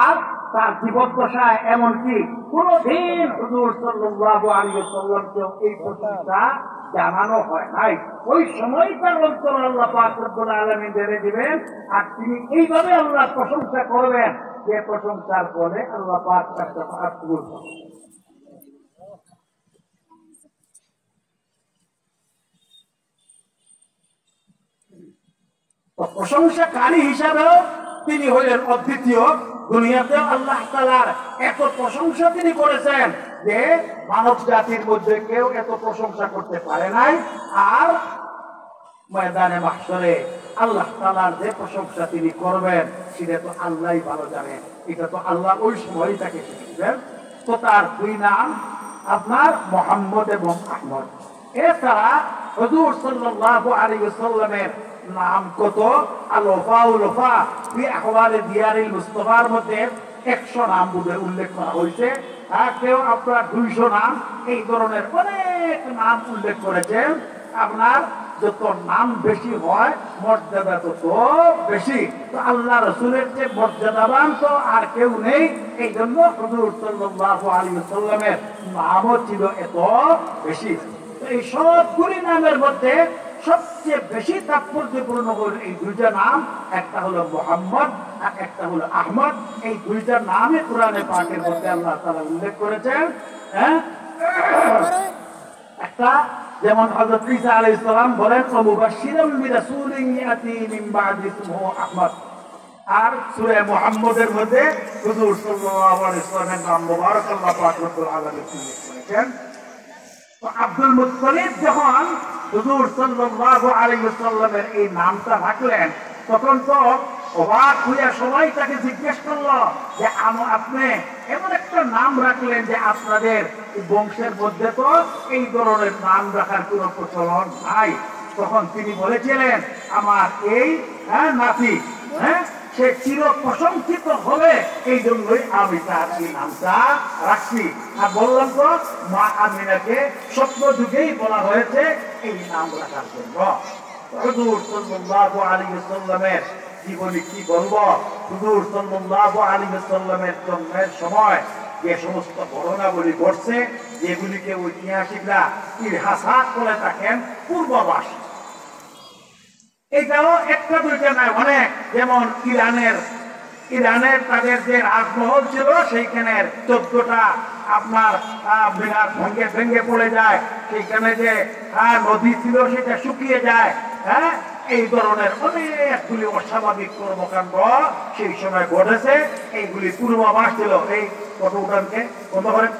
আর তার জীবদ্দশায় এমনকি কোনদিন হুজুর সাল্লাল্লাহু আলাইহি ওয়াসাল্লামকে এই প্রশংসা জানানো হয় নাই। ওই সময় তার অন্তর আল্লাহ পাক রব্বুল আলামিন জেনে দিবেন, আর তিনি এইভাবে আল্লাহর প্রশংসা করবেন যে প্রশংসার ফলে আল্লাহ পাক তার শাফাআত কবুল করবেন। প্রশংসাকারী হিসাবেও তিনি হলেন অদ্বিতীয়। দুনিয়াতে আল্লাহ তাআলার এত প্রশংসা তিনি করেছেন যে মানব জাতির মধ্যে কেউ এত প্রশংসা করতে পারে নাই। আর ময়দানে মাহশরে আল্লাহ তাআলার যে প্রশংসা তিনি করবেন সেটা তো আল্লাহই ভালো জানেন। এটা তো আল্লাহ ওই সময় তাকে শিখিয়েছেন। তো তার দুই নাম আপনার মুহাম্মদ এবং আহমদ। এছাড়া হুজুর সাল্লাল্লাহু আলাইহি ওয়াসাল্লামের নাম কত? আল-ওফা ফি আহওয়ালি দিয়ারিল মুস্তাফার মধ্যে 100 নাম উল্লেখ করা হয়েছে। কেউ আপনার 200 নাম, এই ধরনের অনেক নাম উল্লেখ করেছেন। আপনার যত নাম বেশি হয় মর্যাদা তত বেশি। তো আল্লাহ রাসূলের যে মর্যাদাবান তো আর কেউ নেই। এই জন্য হুজুর সাল্লাল্লাহু আলাইহি ওয়াসাল্লামের নামও ছিল এত বেশি। এই সবগুলি নামের মধ্যে সবচেয়ে বেশি তাৎপর্যপূর্ণ হল এই দুইটা নাম, একটা হলো মুহাম্মদ আর একটা হলো আহমদ। এই দুইটা নামে কোরআনে পাকের মধ্যে আল্লাহ তাআলা উল্লেখ করেছেন। একটা যেমন হযরত ঈসা আলাইহিস সালাম বলেন মুবাশশিরাম বিরাসূলিন ইয়াতি মিন বা'দি ইসমুহু আহমদ। আর সূরা মুহাম্মদের মধ্যে হুজুর সাল্লাল্লাহু আলাইহি ওয়াসাল্লামের নাম মুবারক আল্লাহ পাক রব্বুল আলামিন উল্লেখ করেছেন। তো আব্দুল মুত্তালিব যখন হুজুর সাল্লাল্লাহু আলাইহি ওয়াসাল্লামের এই নামটা রাখলেন তখন তো অবাক হইয়া সবাই তাকে জিজ্ঞেস করলো যে আপনি এমন একটা নাম রাখলেন যে আপনাদের বংশের মধ্যে তো এই ধরনের নাম রাখার কোনো প্রচলন নাই। তখন তিনি বলেছিলেন আমার এই নাতি সে চির প্রশংসিত হবে, এই জন্যই আমি তার এই নামটা রাখছি। আর বললাম তো মা আমিনাকে স্বপ্ন যুগেই বলা হয়েছে এই নাম রাখার জন্য। হুজুর সাল্লাল্লাহু আলাইহি ওয়াসাল্লামের জীবনী কি বলবো? হুজুর সাল্লাল্লাহু আলাইহি ওয়াসাল্লামের জন্মের সময় যে সমস্ত ঘটনাগুলি ঘটছে, যেগুলিকে ঐতিহাসিকরা ইতিহাস বলে থাকেন পূর্বাভাস, এটাও একটা দুইটা নয়, অনেক। যেমন ইরানের তাদের যে রাজমহল ছিল সেইখানে 14টা আপনার বিরাট ভেঙে পড়ে যায়। সেইখানে যে নদী ছিল সেটা শুকিয়ে যায়। এই ধরনের অনেকগুলি অস্বাভাবিক কর্মকাণ্ড সেই সময় ঘটেছে। এইগুলি পূর্বাভাস ছিল। এই ফটো উঠানকে বন্ধ করেন।